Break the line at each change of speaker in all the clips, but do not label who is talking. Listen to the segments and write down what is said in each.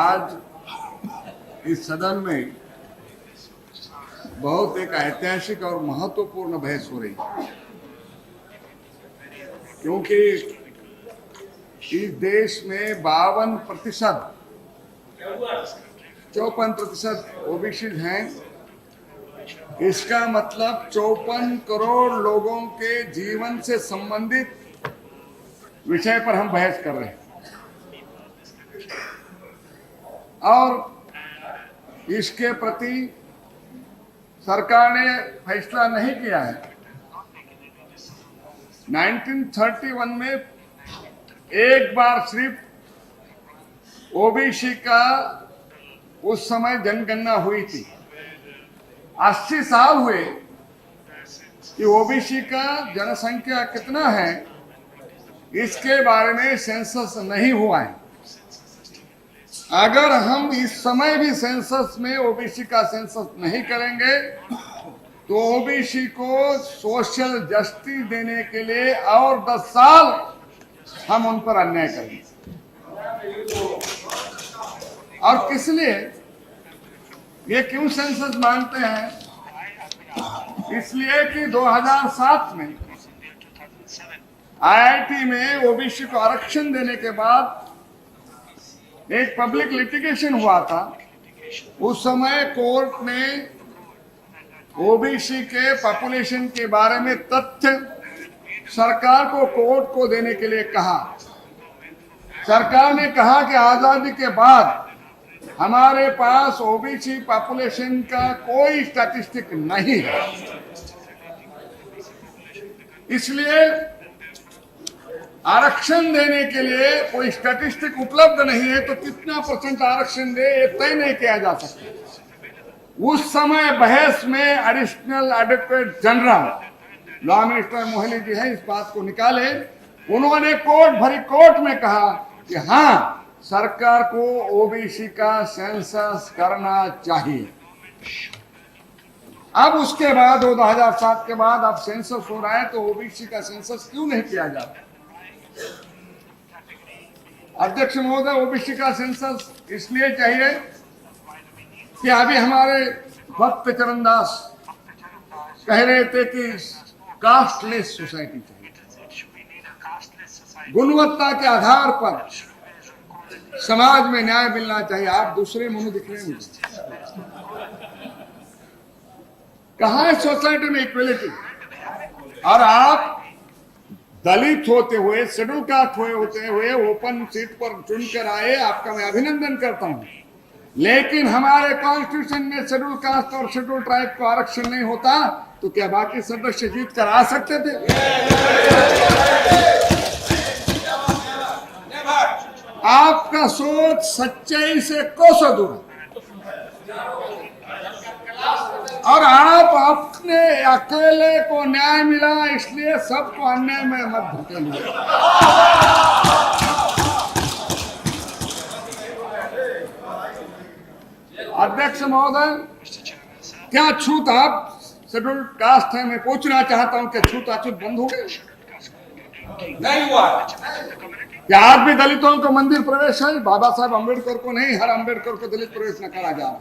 आज इस सदन में बहुत एक ऐतिहासिक और महत्वपूर्ण बहस हो रही है, क्योंकि इस देश में 54% ओबीसी हैं। इसका मतलब 54 करोड़ लोगों के जीवन से संबंधित विषय पर हम बहस कर रहे हैं और इसके प्रति सरकार ने फैसला नहीं किया है। 1931 में एक बार सिर्फ ओबीसी का उस समय जनगणना हुई थी। 80 साल हुए कि ओबीसी का जनसंख्या कितना है इसके बारे में सेंसस नहीं हुआ है। अगर हम इस समय भी सेंसस में ओबीसी का सेंसस नहीं करेंगे तो ओबीसी को सोशल जस्टिस देने के लिए और 10 साल हम उन पर अन्याय करेंगे। और किस लिए ये क्यों सेंसस मांगते हैं? इसलिए कि 2007 में आईआईटी में ओबीसी को आरक्षण देने के बाद एक पब्लिक लिटिगेशन हुआ था। उस समय कोर्ट ने ओबीसी के पॉपुलेशन के बारे में तथ्य सरकार को कोर्ट को देने के लिए कहा। सरकार ने कहा कि आजादी के बाद हमारे पास ओबीसी पॉपुलेशन का कोई स्टैटिस्टिक नहीं है, इसलिए आरक्षण देने के लिए कोई स्टैटिस्टिक उपलब्ध नहीं है, तो कितना % आरक्षण दे ये तय नहीं किया जा सकता। उस समय बहस में additional advocate general law minister Mohalli ji हैं, इस बात को निकाले। उन्होंने कोर्ट में कहा कि हाँ, सरकार को ओबीसी का सेंसस करना चाहिए। अब उसके बाद 2007 के बाद अब सेंसस हो रहा है, तो ओबीसी का सेंसस क्यों नहीं किया जाता? अध्यक्ष महोदय, ओबीसी का सेंसस इसलिए चाहिए कि अभी हमारे भक्त चरणदास कह रहे थे कि कास्टलेस सोसाइटी चाहिए। गुणवत्ता के आधार पर समाज में न्याय मिलना चाहिए। आप दूसरे मुंह दिख रहे हैं मुझे। कहाँ है सोसाइटी में इक्वलिटी? और आप दलित होते हुए, शेड्यूल कास्ट होते हुए ओपन सीट पर चुनकर आए, आपका मैं अभिनंदन करता हूं। लेकिन हमारे कॉन्स्टिट्यूशन में शेड्यूल कास्ट और शेड्यूल ट्राइब को आरक्षण नहीं होता तो क्या बाकी सदस्य जीत कर आ सकते थे? आपका सोच सच्चाई से कोसों दूर और आप अपने अकेले को न्याय मिला इसलिए सबको अन्याय में मत धकेलिए। अध्यक्ष महोदय, क्या छूत आप शेड्यूल कास्ट है? मैं पूछना चाहता हूं कि छूत बंद हो गए? नहीं हुआ। क्या आज भी दलितों को मंदिर प्रवेश है? बाबा साहब अम्बेडकर को नहीं, हर अम्बेडकर को दलित प्रवेश न करा जा रहा।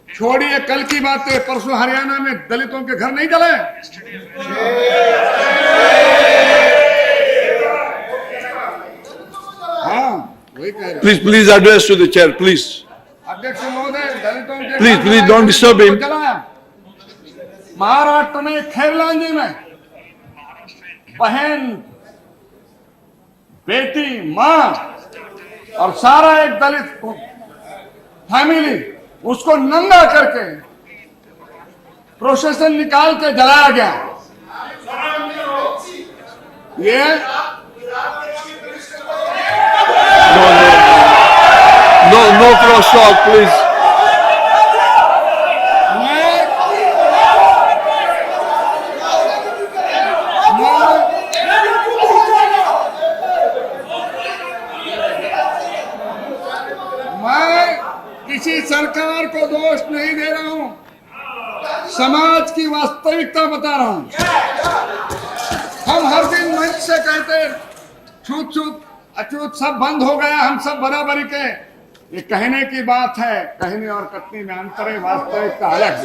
छोड़िए कल की बातें, परसों हरियाणा में दलितों के घर नहीं जले। हाँ, वही कह रहे।
Please address to the chair, please.
अध्यक्ष महोदय, दलितों के
Please don't disturb him.
Maharashtra में खेरलांजी में बहन, बेटी, माँ और सारा एक दलित फैमिली, उसको नंगा करके प्रोसेशन निकाल के जलाया गया। ये
No cross talk, please.
मैं किसी सरकार को दोष नहीं दे रहा हूं, समाज की वास्तविकता बता रहा हूं। हम हर दिन मंच से कहते छूत छूत अछूत सब बंद हो गया, हम सब बराबरी के। ये कहने की बात है, कहनी और कथनी में अंतर है, वास्तविकता अलग है।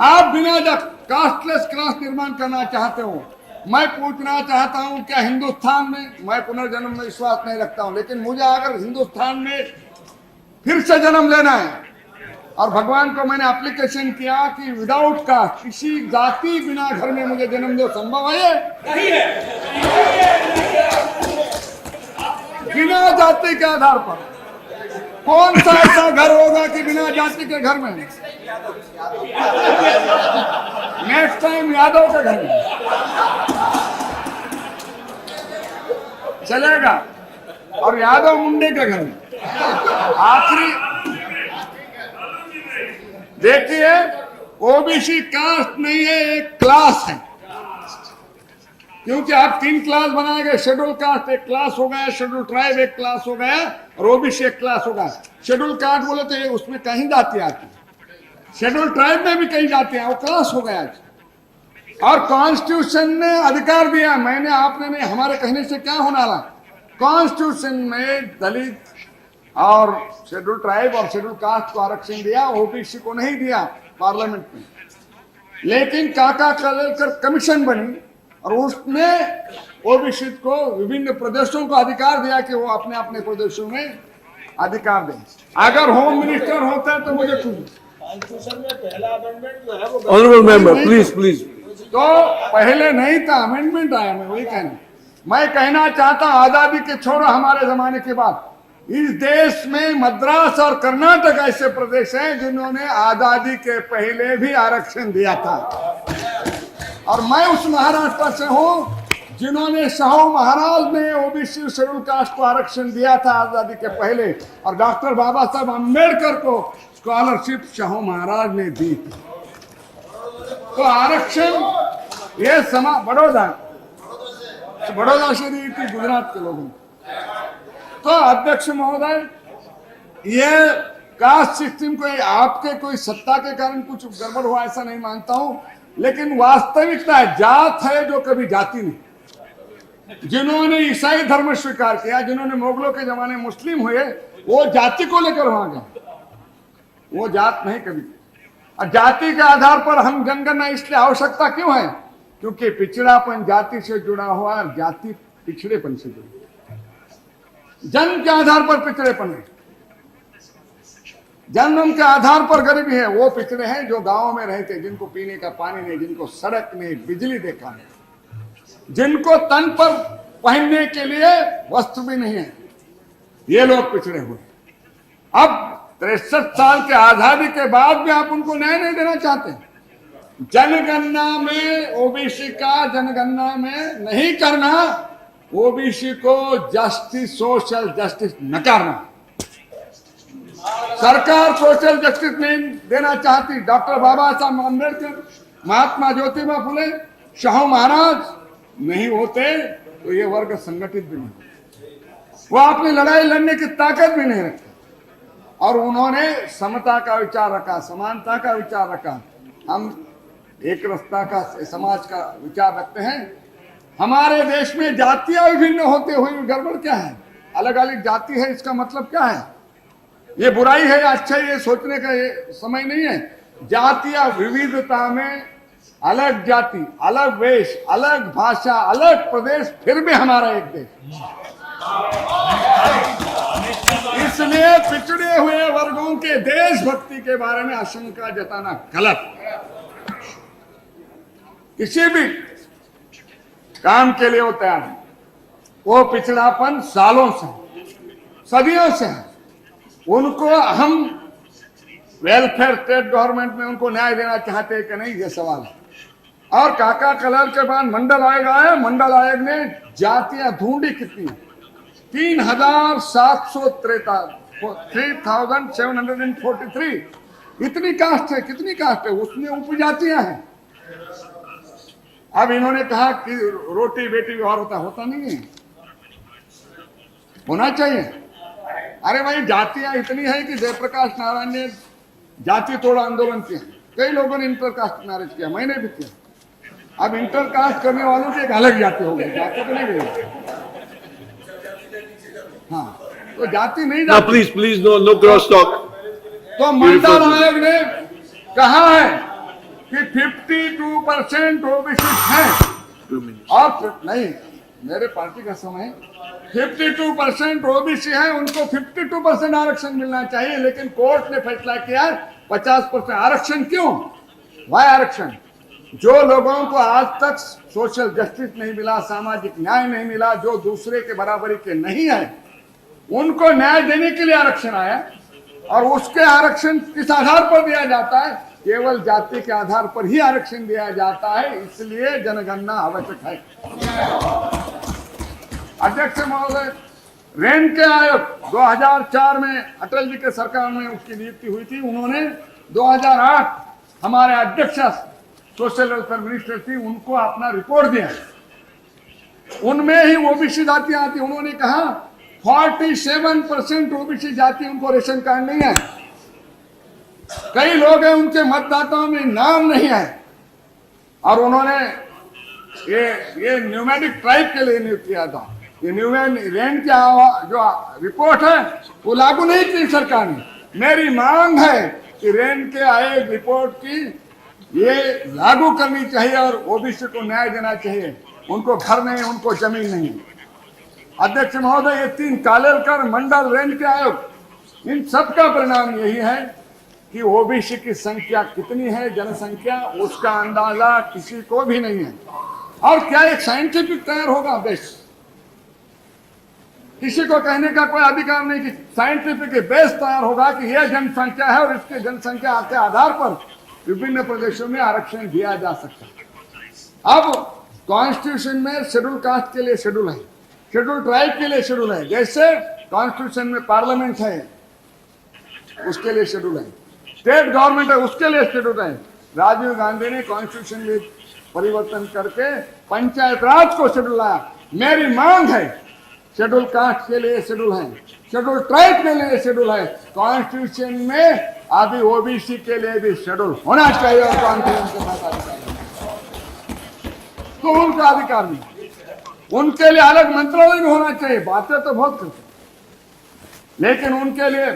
आप बिना कास्टलेस क्लास निर्माण करना चाहते हो, मैं पूछना चाहता हूं क्या हिंदुस्तान में, मैं पुनर्जन्म में विश्वास नहीं रखता हूं, लेकिन मुझे अगर हिंदुस्तान में फिर से जन्म लेना है और भगवान को मैंने एप्लीकेशन किया कि विदाउट कास्ट, किसी जाति बिना घर में मुझे जन्म दो, संभव है? नहीं है। बिना जाति के आधार पर कौन सा ऐसा घर होगा कि बिना जाति के घर में? नेक्स्ट टाइम यादव के घर में चलेगा और यादव मुंडे के घर में। आखिरी देखिए, ओबीसी कास्ट नहीं है, एक क्लास है, क्योंकि आप 3 क्लास बनाए गए। शेड्यूल कास्ट एक क्लास हो गया, शेड्यूल ट्राइब एक क्लास हो गया और ओबीसी एक क्लास हो गया। शेड्यूल कास्ट बोले तो ये उसमें कहीं जाति आती है, शेड्यूल ट्राइब में भी कहीं जाते हैं, वो क्लास हो गया। और कॉन्स्टिट्यूशन ने अधिकार दिया, मैंने आपने नहीं, हमारे कहने से क्या होना रहा। कॉन्स्टिट्यूशन में दलित और शेड्यूल ट्राइब और शेड्यूल कास्ट को आरक्षण दिया, ओबीसी को नहीं दिया पार्लियामेंट में। लेकिन काका कलेकर कमीशन बनी और उसने ओबीसी को विभिन्न प्रदेशों को अधिकार दिया कि वो अपने अपने प्रदेशों में अधिकार दें। अगर होम मिनिस्टर होता है तो मुझे
कॉन्स्टिट्यूशन में पहला अमेंडमेंट जो है वो
Honorable member, please, please.
तो पहले नहीं था, अमेंडमेंट आया। मैं वही मैं कहना चाहता हूं, आजादी के छोड़ो हमारे जमाने के बाद इस देश में मद्रास और कर्नाटक ऐसे प्रदेश हैं जिन्होंने आजादी के पहले भी आरक्षण दिया था। और मैं उस महाराष्ट्र से हूं जिन्होंने शाहू महाराज ने ओबीसी शेड्यूल कास्ट को आरक्षण दिया था आजादी के पहले, और डॉक्टर बाबा साहब अम्बेडकर को स्कॉलरशिप शाहू महाराज ने दी थी। तो आरक्षण ये बड़ौदा से दी थी गुजरात के लोगों को। तो अध्यक्ष महोदय, ये कास्ट सिस्टम को आपके कोई सत्ता के कारण कुछ गड़बड़ हुआ ऐसा नहीं मानता हूं, लेकिन वास्तविकता है, जात है जो कभी जाति नहीं। जिन्होंने ईसाई धर्म स्वीकार किया, जिन्होंने मुगलों के जमाने मुस्लिम हुए, वो जाति को लेकर वहां गए, वो जात नहीं कभी। और जाति के आधार पर हम जनगणना इसलिए आवश्यकता क्यों है? क्योंकि पिछड़ापन जाति से जुड़ा हुआ और जाति पिछड़ेपन से जुड़ी। जन्म के आधार पर पिछड़ेपन है, जन्म के आधार पर गरीबी है। वो पिछड़े हैं जो गांवों में रहते, जिनको पीने का पानी नहीं, जिनको सड़क नहीं, बिजली देखा नहीं, जिनको तन पर पहनने के लिए वस्त्र भी नहीं है, ये लोग पिछड़े हुए। अब 63 साल के आजादी के बाद भी आप उनको न्याय नहीं देना चाहते। जनगणना में ओबीसी का जनगणना में नहीं करना, ओबीसी को जस्टिस, सोशल जस्टिस न करना। सरकार सोशल जस्टिस नहीं देना चाहती। डॉक्टर बाबा साहब अम्बेडकर, महात्मा ज्योतिबा फुले, शाहू महाराज नहीं होते तो ये वर्ग संगठित भी नहीं, वो अपनी लड़ाई लड़ने की ताकत भी नहीं रखते। और उन्होंने समता का विचार रखा, समानता का विचार रखा। हम एक रास्ता का समाज का विचार रखते हैं। हमारे देश में जातियां विभिन्न होते हुए गड़बड़ क्या है? अलग अलग जाति है, इसका मतलब क्या है? ये बुराई है या अच्छा, ये सोचने का ये समय नहीं है। जातियां विविधता में, अलग जाति, अलग वेश, अलग भाषा, अलग प्रदेश, फिर भी हमारा एक देश। इसलिए पिछड़े हुए वर्गों के देशभक्ति के बारे में आशंका जताना गलत। किसी भी काम के लिए वो तैयार है। वो पिछड़ापन सालों से, सदियों से है। उनको हम वेलफेयर स्टेट गवर्नमेंट में उनको न्याय देना चाहते हैं कि नहीं, ये सवाल है। और काका कलर के बाद मंडल आयोग आया, मंडल आयोग ने जातियां ढूंढी कितनी, 3743 इतनी कास्ट है। कितनी कास्ट है? उसमें उपजातियां हैं। अब इन्होंने कहा कि रोटी बेटी व्यवहार होता नहीं है, होना चाहिए। अरे भाई, जातियां इतनी है कि जयप्रकाश नारायण ने जाति तोड़ा आंदोलन किया, कई लोगों ने इंटरकास्ट मैरिज किया, मैंने भी किया। अब इंटरकास्ट करने वालों की एक अलग जाति हो गई, जाति तो नहीं गई। हाँ, तो जाति नहीं
Now,
जाती।
please, no crosstalk.
तो मंडल आयोग ने कहा है कि 52% ओबीसी हैं
2 minutes.
और नहीं, मेरे पार्टी का समय 52% ओबीसी है, उनको 52% आरक्षण मिलना चाहिए, लेकिन कोर्ट ने फैसला किया 50% आरक्षण। क्यों? वह आरक्षण जो लोगों को आज तक सोशल जस्टिस नहीं मिला, सामाजिक न्याय नहीं मिला, जो दूसरे के बराबरी के नहीं है, उनको न्याय देने के लिए आरक्षण आया। और उसके आरक्षण किस आधार पर दिया जाता है? केवल जाति के आधार पर ही आरक्षण दिया जाता है, इसलिए जनगणना आवश्यक है। अध्यक्ष महोदय, रेन के आयोग 2004 में अटल जी के सरकार में उसकी नियुक्ति हुई थी। उन्होंने 2008 हमारे अध्यक्ष सोशल वेलफेयर मिनिस्टर थी, उनको अपना रिपोर्ट दिया। उनमें ही ओबीसी जातियां आती। उन्होंने कहा 47% ओबीसी जाति, उनको रेशन कार्ड नहीं है। कई लोग हैं उनके मतदाताओं में नाम नहीं है। और उन्होंने ये न्यूमेरिक ट्राइब के लिए नियुक्त किया था। ये रेन की जो रिपोर्ट है वो लागू नहीं की सरकार ने। मेरी मांग है कि रेन के आए रिपोर्ट की ये लागू करनी चाहिए और ओबीसी को न्याय देना चाहिए। उनको घर नहीं, उनको जमीन नहीं। अध्यक्ष महोदय, ये 3 कालेलकर, मंडल, रेन के आयोग, इन सब का परिणाम यही है कि ओबीसी की संख्या कितनी है, जनसंख्या, उसका अंदाजा किसी को भी नहीं है। और क्या एक साइंटिफिक तैयार होगा देश? किसी को कहने का कोई अधिकार नहीं कि साइंटिफिक बेस तैयार होगा कि यह जनसंख्या है और इसके जनसंख्या के आधार पर विभिन्न प्रदेशों में आरक्षण दिया जा सकता है। अब कॉन्स्टिट्यूशन में शेड्यूल कास्ट के लिए शेड्यूल है, शेड्यूल ट्राइब के लिए शेड्यूल है। जैसे कॉन्स्टिट्यूशन में पार्लियामेंट है, उसके लिए शेड्यूल है, स्टेट गवर्नमेंट है, उसके लिए शेड्यूल है। राजीव गांधी ने कॉन्स्टिट्यूशन में परिवर्तन करके पंचायत राज को शेड्यूल लाया। मेरी मांग है शेड्यूल कास्ट के लिए शेड्यूल है, शेड्यूल ट्राइब के लिए शेड्यूल है, कॉन्स्टिट्यूशन में अभी ओबीसी के लिए भी शेड्यूल होना चाहिए। और कॉन्फ्रेंस के साथ अधिकार तो उनका अधिकार नहीं, उनके लिए अलग मंत्रालय भी होना चाहिए। बातें तो बहुत करते, लेकिन उनके लिए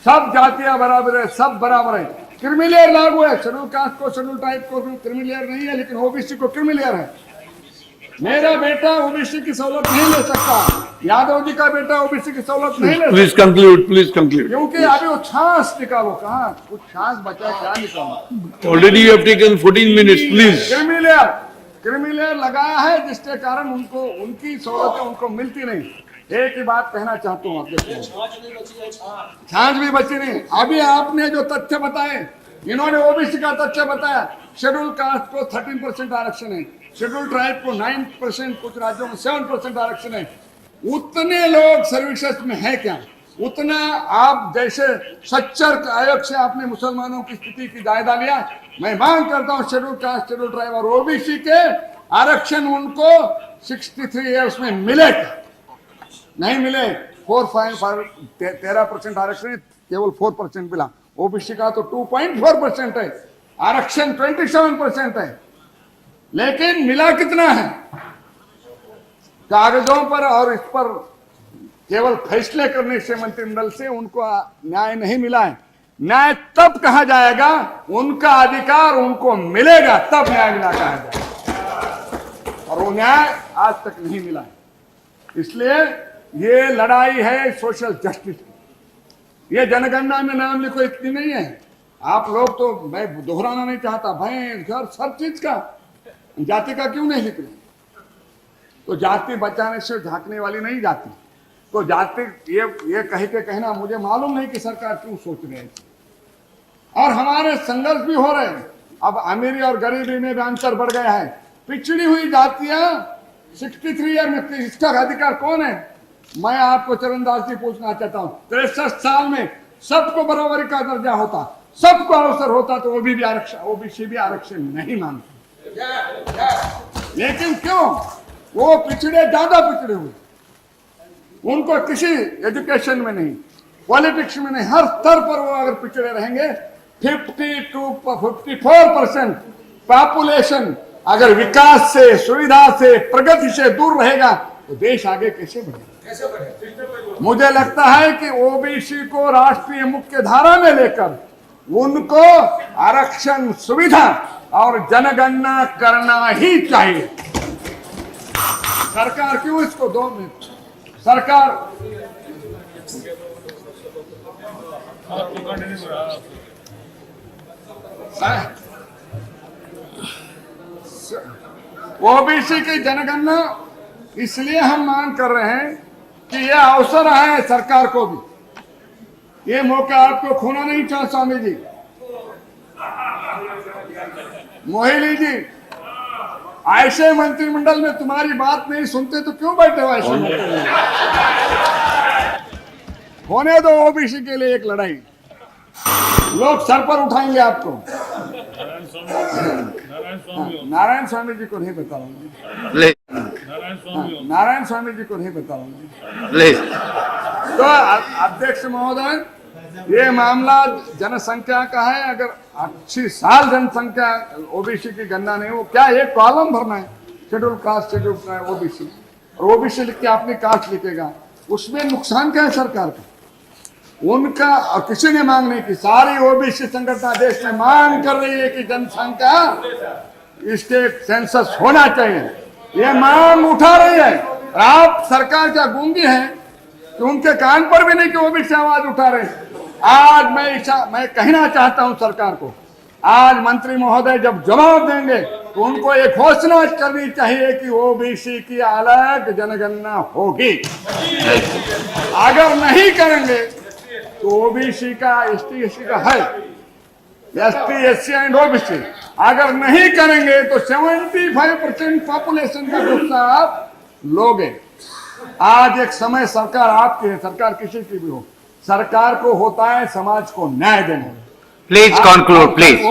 सब जातियां बराबर है, सब बराबर है। क्रिमिलेयर लागू है, शेड्यूल कास्ट को, शेड्यूल ट्राइब को क्रिमिलेयर नहीं है, लेकिन ओबीसी को क्रिमिलेयर है। मेरा बेटा ओबीसी की सहूलत नहीं ले सकता, यादव जी का बेटा ओबीसी की सहूलत नहीं ले सकता।
Please conclude.
क्योंकि अभी वो छाछ निकालो, कहाँ कुछ छाछ बचा, क्या निकालो?
Already you have taken 14 minutes, please.
Creamy layer लगाया है, जिसके कारण उनको उनकी सहूलतें उनको मिलती नहीं। एक ही बात कहना चाहता हूँ, छाछ भी बची नहीं। अभी आपने जो तथ्य बताए, इन्होंने ओबीसी का तथ्य बताया, शेड्यूल कास्ट को 13% आरक्षण है, शेड्यूल ट्राइब को 9%, कुछ राज्यों में 7% आरक्षण है। उतने लोग सर्विसेज में है क्या? उतना आप जैसे सच्चर आयोग से आपने मुसलमानों की स्थिति की जायजा लिया। मैं मांग करता हूँ शेड्यूल कास्ट, शेड्यूल ट्राइब और ओबीसी के आरक्षण उनको 63 ईयर्स में मिले, नहीं मिले। 13% आरक्षण, केवल 4% मिला। ओबीसी का तो 2.4% है, आरक्षण 27% है, लेकिन मिला कितना है? कागजों पर और इस पर केवल फैसले करने से मंत्रिमंडल से उनको न्याय नहीं मिला है। न्याय तब कहा जाएगा, उनका अधिकार उनको मिलेगा, तब न्याय मिला कहा जाएगा। और वो न्याय आज तक नहीं मिला है। इसलिए ये लड़ाई है सोशल जस्टिस की। ये जनगणना में नाम लिखो इतनी नहीं है। आप लोग तो, मैं दोहराना नहीं चाहता, भैंस घर सब चीज का, जाति का क्यों नहीं लिख रहे? तो जाति बचाने से झांकने वाली नहीं जाती। तो जाति ये कह के कहना, मुझे मालूम नहीं कि सरकार क्यों सोच रही है। और हमारे संघर्ष भी हो रहे हैं। अब अमीरी और गरीबी में भी अंतर बढ़ गया है। पिछड़ी हुई जातियां 63 ईयर में, इसका अधिकार कौन है? मैं आपको चरणदास जी पूछना चाहता हूँ, 63 साल में सबको बराबरी का दर्जा होता, सबको अवसर होता, तो ओबीसी भी आरक्षण नहीं मांगते। लेकिन क्यों? वो पिछड़े, ज्यादा पिछड़े हुए, उनको किसी एजुकेशन में नहीं, पॉलिटिक्स में नहीं, हर स्तर पर वो अगर पिछड़े रहेंगे, 54% पॉपुलेशन अगर विकास से, सुविधा से, प्रगति से दूर रहेगा, तो देश आगे कैसे बढ़ेगा? मुझे लगता है कि ओबीसी को राष्ट्रीय मुख्य धारा में लेकर उनको आरक्षण सुविधा और जनगणना करना ही चाहिए। सरकार क्यों इसको 2 मिनट सरकार ओबीसी की जनगणना इसलिए हम मांग कर रहे हैं कि यह अवसर है सरकार को भी। ये मौका आपको खोना नहीं चाहिए। स्वामी जी, मोहिनी जी, ऐसे मंत्रिमंडल में तुम्हारी बात नहीं सुनते तो क्यों बैठे हो ऐसे मंत्रिमंडल में? होने दो ओबीसी के लिए एक लड़ाई, लोग सर पर उठाएंगे आपको। नारायण स्वामी जी को नहीं बता रहा हूँ, नारायण स्वामी जी को नहीं बता रहा हूँ। तो अध्यक्ष महोदय, ये मामला जनसंख्या का है। अगर 80 साल जनसंख्या ओबीसी की गणना नहीं हो, क्या एक कॉलम भरना है शेड्यूल कास्ट, शेड्यूल ओबीसी, और ओबीसी लिख के आपने कास्ट लिखेगा, उसमें नुकसान क्या है सरकार का? उनका और किसी ने मांग नहीं की। सारी ओबीसी संगठन देश में मांग कर रही है कि जनसंख्या स्टेट सेंसस होना चाहिए। ये मांग उठा रही है। आप सरकार क्या गूंगी है कि उनके कान पर भी नहीं कि ओबीसी आवाज उठा रहे हैं? आज मैं कहना चाहता हूं सरकार को, आज मंत्री महोदय जब जवाब देंगे तो उनको एक घोषणा करनी चाहिए कि ओबीसी की अलग जनगणना होगी। अगर नहीं करेंगे तो ओबीसी का एसटी एससी का है, एसटी एससी एंड ओबीसी अगर नहीं करेंगे तो 75% पॉपुलेशन का गुस्सा आप लोगे। आज एक समय सरकार आपकी है, सरकार किसी की भी हो, सरकार को होता है समाज को न्याय देना।
प्लीज कंक्लूड, प्लीज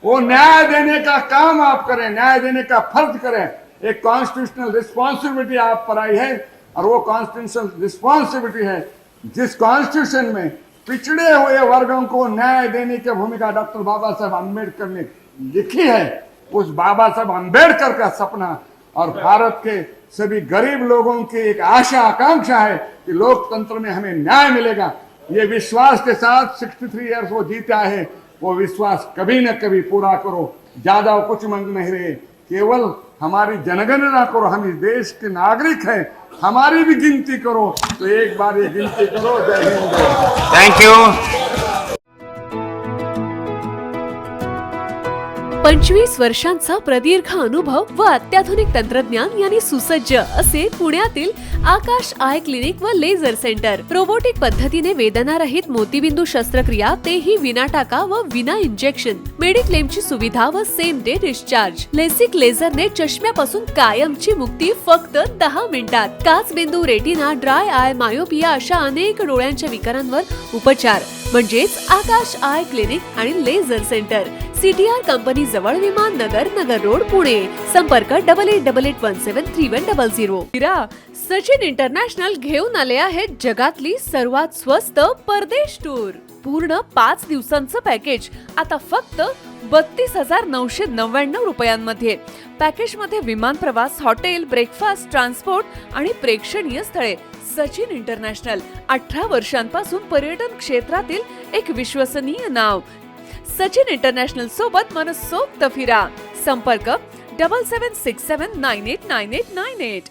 वो न्याय देने का काम आप करें, न्याय देने का फर्ज करें। एक कॉन्स्टिट्यूशनल रिस्पॉन्सिबिलिटी आप पर आई है, और वो कॉन्स्टिट्यूशनल रिस्पॉन्सिबिलिटी है जिस कॉन्स्टिट्यूशन में पिछड़े हुए वर्गों को न्याय देने की भूमिका डॉक्टर बाबा साहब अम्बेडकर ने लिखी है। उस बाबा साहब अम्बेडकर का सपना और भारत के सभी गरीब लोगों की एक आशा आकांक्षा है कि लोकतंत्र में हमें न्याय मिलेगा। ये विश्वास के साथ 63 इयर्स वो जीता है, वो विश्वास कभी न कभी पूरा करो। ज्यादा कुछ मांग नहीं रहे, केवल हमारी जनगणना करो। हम इस देश के नागरिक हैं, हमारी भी गिनती करो। तो एक बार ये गिनती करो। जय हिंद।
Thank you.
25 वर्षांचा प्रदीर्घ अनुभव व अत्याधुनिक तंत्रज्ञान यांनी सुसज्ज असे पुण्यातील आकाश आय क्लिनिक व लेझर सेंटर। रोबोटिक पद्धतीने वेदनारहित मोतीबिंदू शस्त्रक्रिया, तेही विना टाका व विना इंजेक्शन। मेडिक्लेमची सुविधा व सेम डे डिस्चार्ज। लेसिक लेझरने चष्म्यापासून कायमची मुक्ती फक्त 10 मिनिटात। काचबिंदू, रेटिना, ड्राय आय, मायोपिया अशा अनेक डोळ्यांच्या विकारांवर उपचार म्हणजेच आकाश आय क्लिनिक आणि लेझर सेंटर। CTR कंपनी जवळ, विमान नगर, नगर रोड, पुणे। संपर्क 8888173100। सचिन इंटरनॅशनल घेऊन आले आहेत जगातली सर्वात स्वस्त परदेश टूर। पूर्ण 5 दिवसांचं पॅकेज आता फक्त 32,999 रुपयांमध्ये। पॅकेज मध्ये विमान प्रवास, हॉटेल, ब्रेकफास्ट, ट्रान्सपोर्ट आणि प्रेक्षणीय स्थळे। सचिन इंटरनॅशनल 18 वर्षांपासून पर्यटन क्षेत्रातील एक विश्वसनीय नाव। सचिन इंटरनॅशनल सोबत मनसोक्त फिरा। संपर्क 7767989898।